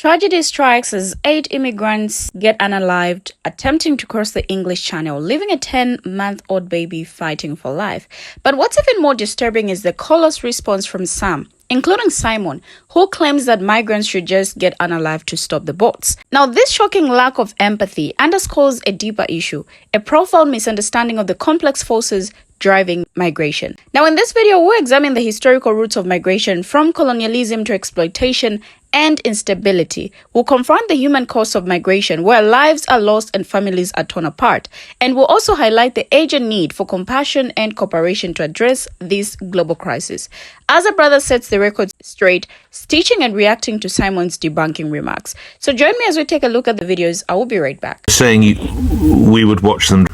Tragedy strikes as 8 immigrants get unalived attempting to cross the English Channel, leaving a 10-month-old baby fighting for life. But what's even more disturbing is the callous response from some, including Simon, who claims that migrants should just get unalived to stop the boats. Now, this shocking lack of empathy underscores a deeper issue, a profound misunderstanding of the complex forces driving migration. Now, in this video, we'll examine the historical roots of migration from colonialism to exploitation and instability. We'll confront the human cost of migration, where lives are lost and families are torn apart. And we'll also highlight the urgent need for compassion and cooperation to address this global crisis. As a brother sets the record straight, stitching and reacting to Simon's debunking remarks. So join me as we take a look at the videos. I will be right back. Saying we would watch them.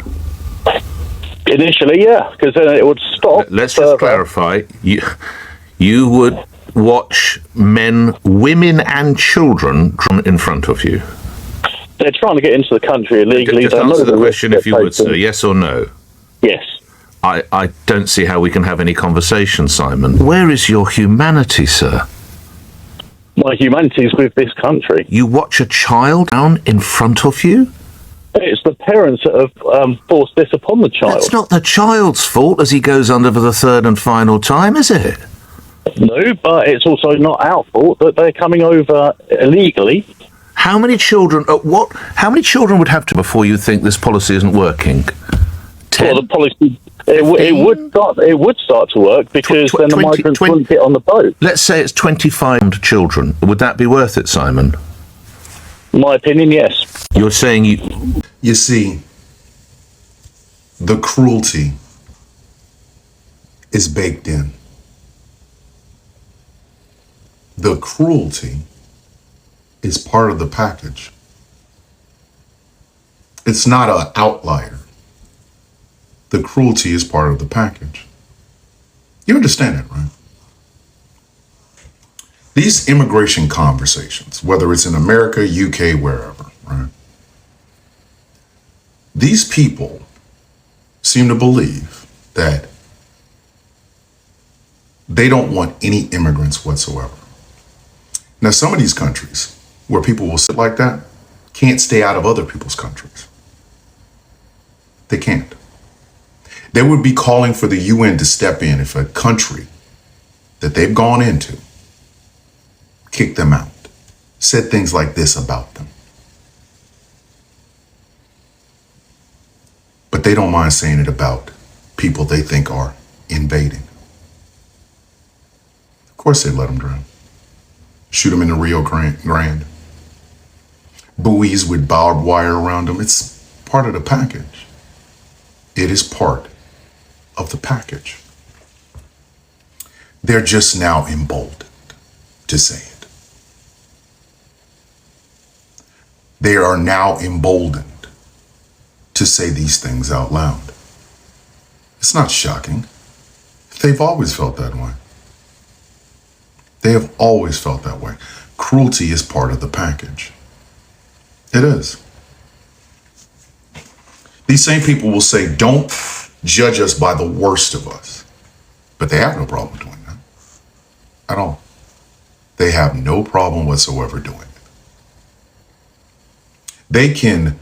Initially, yeah, because then it would stop. Let's just clarify. You would watch men, women and children in front of you. They're trying to get into the country illegally. Just answer the question if you would, sir. Yes or no? Yes. I don't see how we can have any conversation, Simon. Where is your humanity, sir? My humanity is with this country. You watch a child down in front of you? It's the parents that have forced this upon the child. It's not the child's fault as he goes under for the third and final time, is it? No, but it's also not our fault that they're coming over illegally. How many children? How many children would have to before you think this policy isn't working? 10? Well, the policy it would start to work because then the migrants wouldn't get on the boat. Let's say it's 25 children. Would that be worth it, Simon? In my opinion, yes. You're saying You see, the cruelty is baked in. The cruelty is part of the package. It's not an outlier. The cruelty is part of the package. You understand that, right? These immigration conversations, whether it's in America, UK, wherever, right? These people seem to believe that they don't want any immigrants whatsoever. Now, some of these countries where people will sit like that can't stay out of other people's countries. They can't. They would be calling for the UN to step in if a country that they've gone into kicked them out, said things like this about them. But they don't mind saying it about people they think are invading. Of course they let them drown. Shoot them in the Rio Grande. Buoys with barbed wire around them. It's part of the package. It is part of the package. They're just now emboldened to say it. They are now emboldened to say these things out loud. It's not shocking. They've always felt that way. They have always felt that way. Cruelty is part of the package. It is. These same people will say, don't judge us by the worst of us. But they have no problem doing that at all. They have no problem whatsoever doing it. They can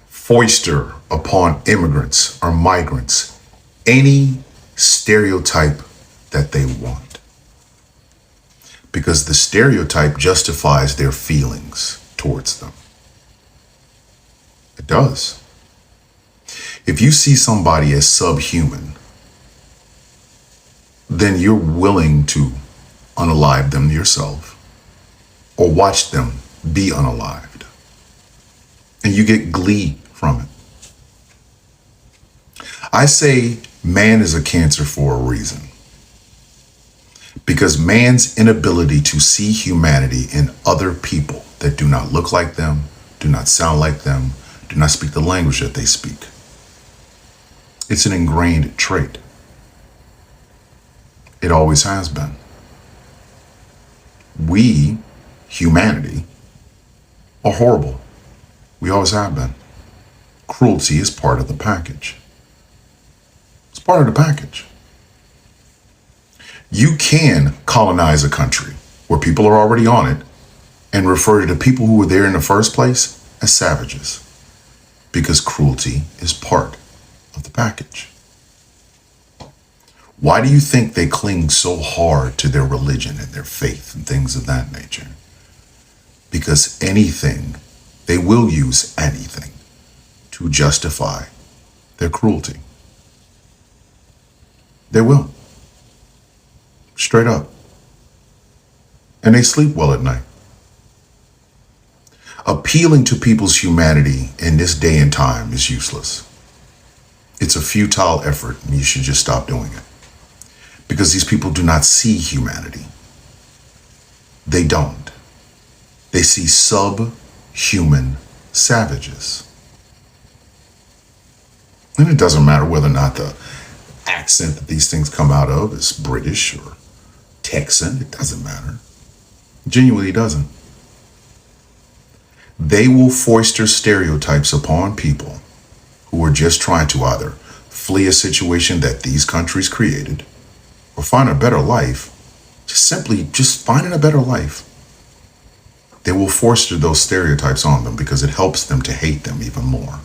foister upon immigrants or migrants any stereotype that they want, because the stereotype justifies their feelings towards them. It does. If you see somebody as subhuman, then you're willing to unalive them yourself or watch them be unalived. And you get glee from it. I say man is a cancer for a reason. Because man's inability to see humanity in other people that do not look like them, do not sound like them, do not speak the language that they speak. It's an ingrained trait. It always has been. We, humanity, are horrible. We always have been. Cruelty is part of the package. It's part of the package. You can colonize a country where people are already on it and refer to the people who were there in the first place as savages, because cruelty is part of the package. Why do you think they cling so hard to their religion and their faith and things of that nature? Because they will use anything to justify their cruelty. They will. Straight up. And they sleep well at night. Appealing to people's humanity in this day and time is useless. It's a futile effort, and you should just stop doing it. Because these people do not see humanity. They don't. They see subhuman savages. And it doesn't matter whether or not the accent that these things come out of is British or Texan. It doesn't matter. It genuinely doesn't. They will foster stereotypes upon people who are just trying to either flee a situation that these countries created or find a better life, just finding a better life. They will foster those stereotypes on them because it helps them to hate them even more.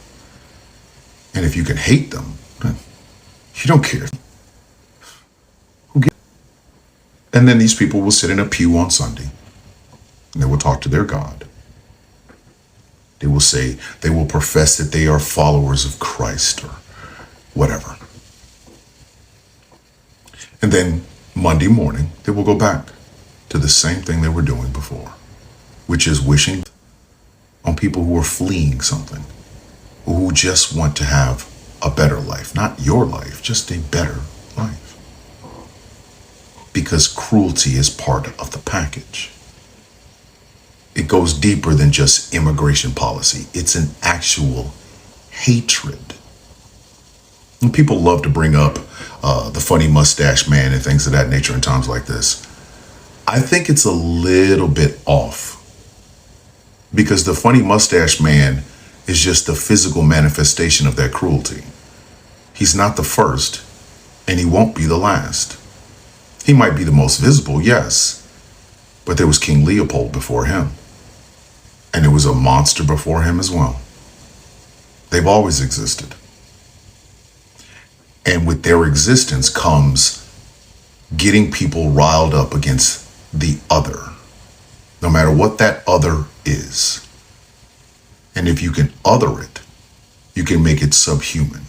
And if you can hate them, you don't care. Who cares? And then these people will sit in a pew on Sunday and they will talk to their God. They will profess that they are followers of Christ or whatever. And then Monday morning, they will go back to the same thing they were doing before, which is wishing on people who are fleeing something, or who just want to have a better life. Not your life, just a better life. Because cruelty is part of the package. It goes deeper than just immigration policy. It's an actual hatred. And people love to bring up the funny mustache man and things of that nature in times like this. I think it's a little bit off. Because the funny mustache man is just the physical manifestation of that cruelty. He's not the first, and he won't be the last. He might be the most visible, yes, but there was King Leopold before him. And there was a monster before him as well. They've always existed. And with their existence comes getting people riled up against the other, no matter what that other is. And if you can other it, you can make it subhuman.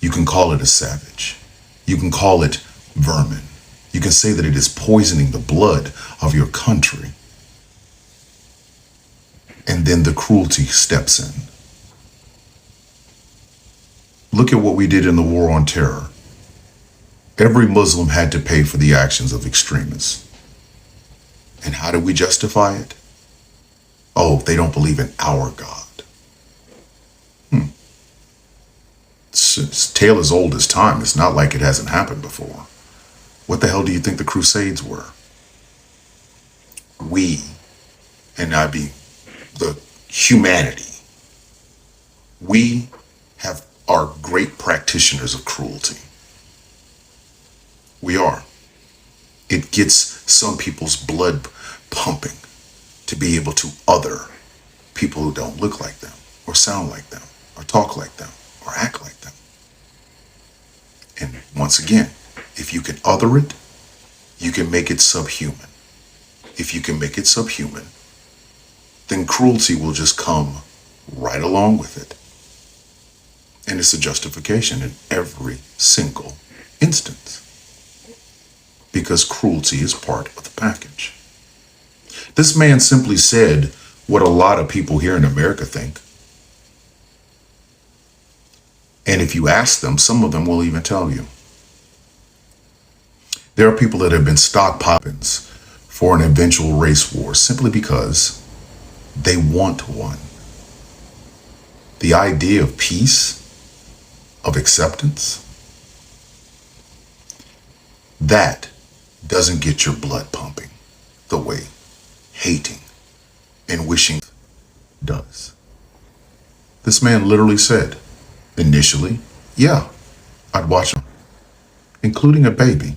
You can call it a savage. You can call it vermin. You can say that it is poisoning the blood of your country. And then the cruelty steps in. Look at what we did in the war on terror. Every Muslim had to pay for the actions of extremists. And how do we justify it? Oh, they don't believe in our God. It's tale as old as time. It's not like it hasn't happened before. What the hell do you think the Crusades were? We, and I be the humanity, we are great practitioners of cruelty. We are. It gets some people's blood pumping to be able to other people who don't look like them, or sound like them, or talk like them, or act like them. And once again, if you can other it, you can make it subhuman. If you can make it subhuman, then cruelty will just come right along with it. And it's a justification in every single instance. Because cruelty is part of the package. This man simply said what a lot of people here in America think. And if you ask them, some of them will even tell you. There are people that have been stockpiling for an eventual race war simply because they want one. The idea of peace, of acceptance, that doesn't get your blood pumping the way hating and wishing does. This man literally said, initially, yeah, I'd watch him, including a baby,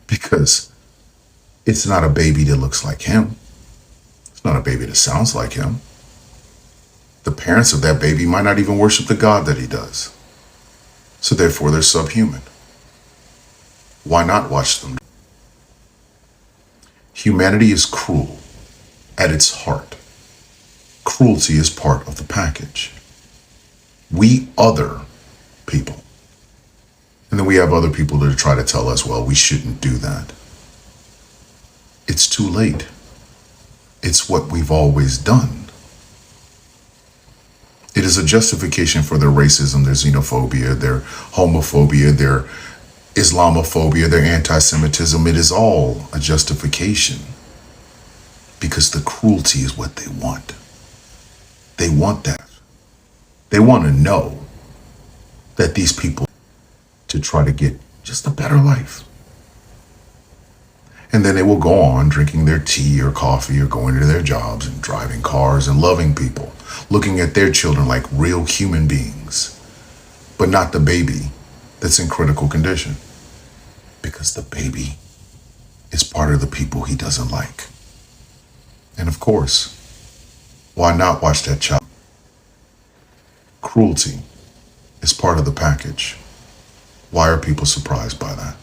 because it's not a baby that looks like him. It's Not a baby that sounds like him. The parents of that baby might not even worship the God that he does. So therefore, they're subhuman. Why not watch them? Humanity is cruel at its heart. Cruelty is part of the package. We other people. And then we have other people that try to tell us, well, we shouldn't do that. It's too late. It's what we've always done. It is a justification for their racism, their xenophobia, their homophobia, their Islamophobia, their anti-Semitism. It is all a justification because the cruelty is what they want. They want that. They want to know that these people to try to get just a better life. And then they will go on drinking their tea or coffee or going to their jobs and driving cars and loving people, looking at their children like real human beings, but not the baby that's in critical condition. Because the baby is part of the people he doesn't like. And of course, why not watch that child? Cruelty is part of the package. Why are people surprised by that?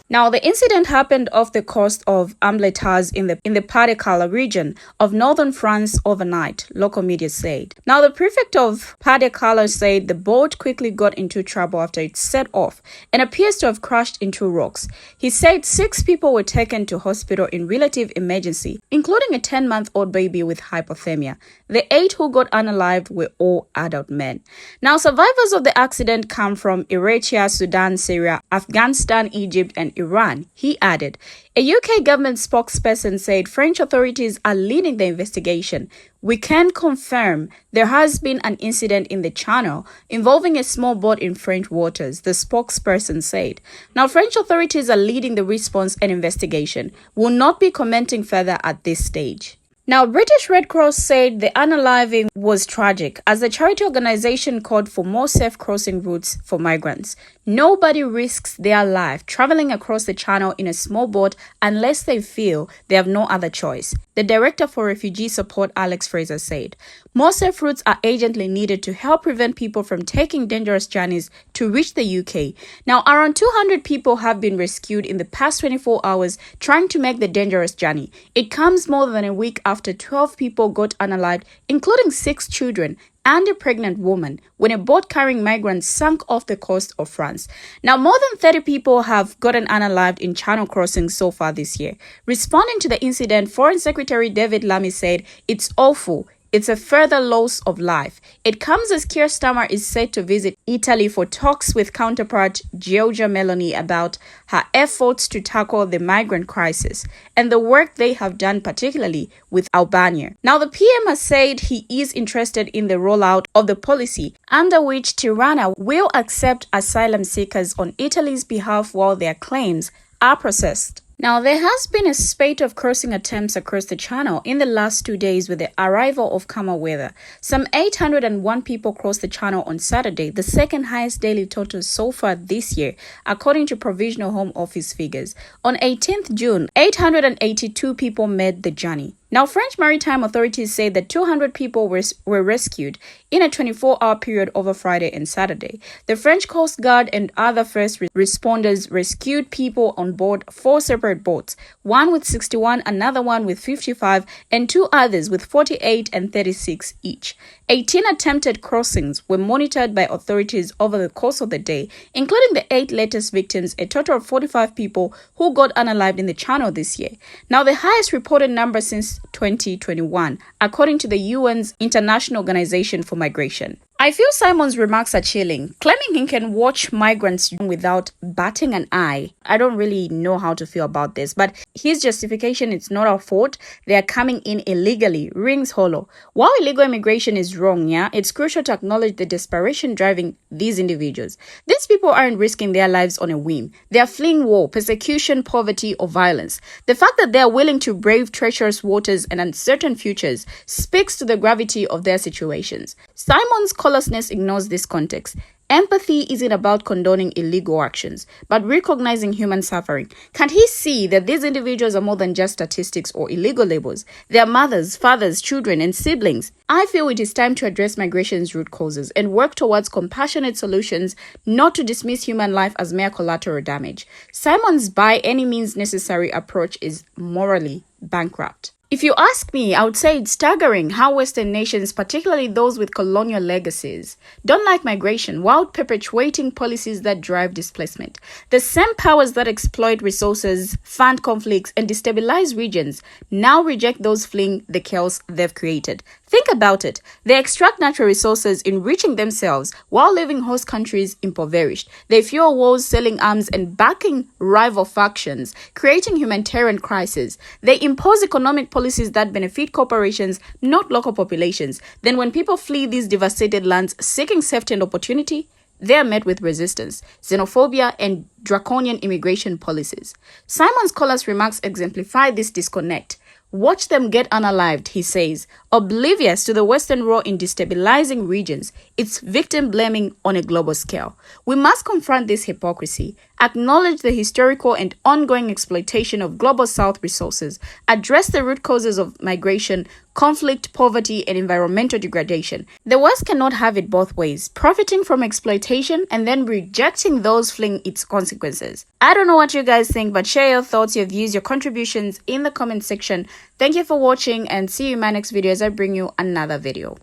Now, the incident happened off the coast of Ambleteuse in the Pas-de-Calais region of northern France overnight, local media said. Now, the prefect of Pas-de-Calais said the boat quickly got into trouble after it set off and appears to have crashed into rocks. He said 6 people were taken to hospital in relative emergency, including a 10-month-old baby with hypothermia. The 8 who got unalived were all adult men. Now, survivors of the accident come from Eritrea, Sudan, Syria, Afghanistan, Egypt, and Iran. He added, a UK government spokesperson said French authorities are leading the investigation. We can confirm there has been an incident in the channel involving a small boat in French waters, the spokesperson said. Now, French authorities are leading the response and investigation. Will not be commenting further at this stage. Now, British Red Cross said the unaliving was tragic as the charity organization called for more safe crossing routes for migrants. Nobody risks their life traveling across the channel in a small boat unless they feel they have no other choice. The director for refugee support, Alex Fraser, said, more safe routes are urgently needed to help prevent people from taking dangerous journeys to reach the UK. Now, around 200 people have been rescued in the past 24 hours trying to make the dangerous journey. It comes more than a week after 12 people got unalived, including 6 children and a pregnant woman, when a boat carrying migrants sank off the coast of France. Now, more than 30 people have gotten unalived in channel crossings so far this year. Responding to the incident, Foreign Secretary David Lammy said, it's awful. It's a further loss of life. It comes as Keir Starmer is set to visit Italy for talks with counterpart Giorgia Meloni about her efforts to tackle the migrant crisis and the work they have done, particularly with Albania. Now, the PM has said he is interested in the rollout of the policy under which Tirana will accept asylum seekers on Italy's behalf while their claims are processed. Now, there has been a spate of crossing attempts across the channel in the last 2 days with the arrival of calmer weather. Some 801 people crossed the channel on Saturday, the second highest daily total so far this year, according to Provisional Home Office figures. On 18th June, 882 people made the journey. Now, French maritime authorities say that 200 people were rescued in a 24-hour period over Friday and Saturday. The French Coast Guard and other first responders rescued people on board 4 separate boats, one with 61, another one with 55, and 2 others with 48 and 36 each. 18 attempted crossings were monitored by authorities over the course of the day, including the 8 latest victims, a total of 45 people who got unalived in the channel this year. Now, the highest reported number since 2021, according to the UN's International Organization for Migration. I feel Simon's remarks are chilling, claiming he can watch migrants without batting an eye. I don't really know how to feel about this, but his justification, it's not our fault, they are coming in illegally, rings hollow. While illegal immigration is wrong, it's crucial to acknowledge the desperation driving these individuals. These people aren't risking their lives on a whim. They are fleeing war, persecution, poverty, or violence. The fact that they are willing to brave treacherous waters and uncertain futures speaks to the gravity of their situations. Simon's callousness ignores this context Empathy isn't about condoning illegal actions, but recognizing human suffering. Can't he see that these individuals are more than just statistics or illegal labels? They are mothers, fathers, children, and siblings. I feel it is time to address migration's root causes and work towards compassionate solutions, not to dismiss human life as mere collateral damage. Simon's by any means necessary approach is morally bankrupt. If you ask me, I would say it's staggering how Western nations, particularly those with colonial legacies, don't like migration while perpetuating policies that drive displacement. The same powers that exploit resources, fund conflicts, and destabilize regions now reject those fleeing the chaos they've created. Think about it. They extract natural resources, enriching themselves while leaving host countries impoverished. They fuel wars, selling arms, and backing rival factions, creating humanitarian crises. They impose economic policies that benefit corporations, not local populations. Then when people flee these devastated lands seeking safety and opportunity, they are met with resistance, xenophobia, and draconian immigration policies. Simon Scholars' remarks exemplify this disconnect. Watch them get unalived, he says, oblivious to the Western role in destabilizing regions, its victim blaming on a global scale. We must confront this hypocrisy, acknowledge the historical and ongoing exploitation of global South resources, address the root causes of migration, conflict, poverty, and environmental degradation. The West cannot have it both ways, profiting from exploitation and then rejecting those fleeing its consequences. I don't know what you guys think, but share your thoughts, your views, your contributions in the comment section. Thank you for watching, and see you in my next video as I bring you another video.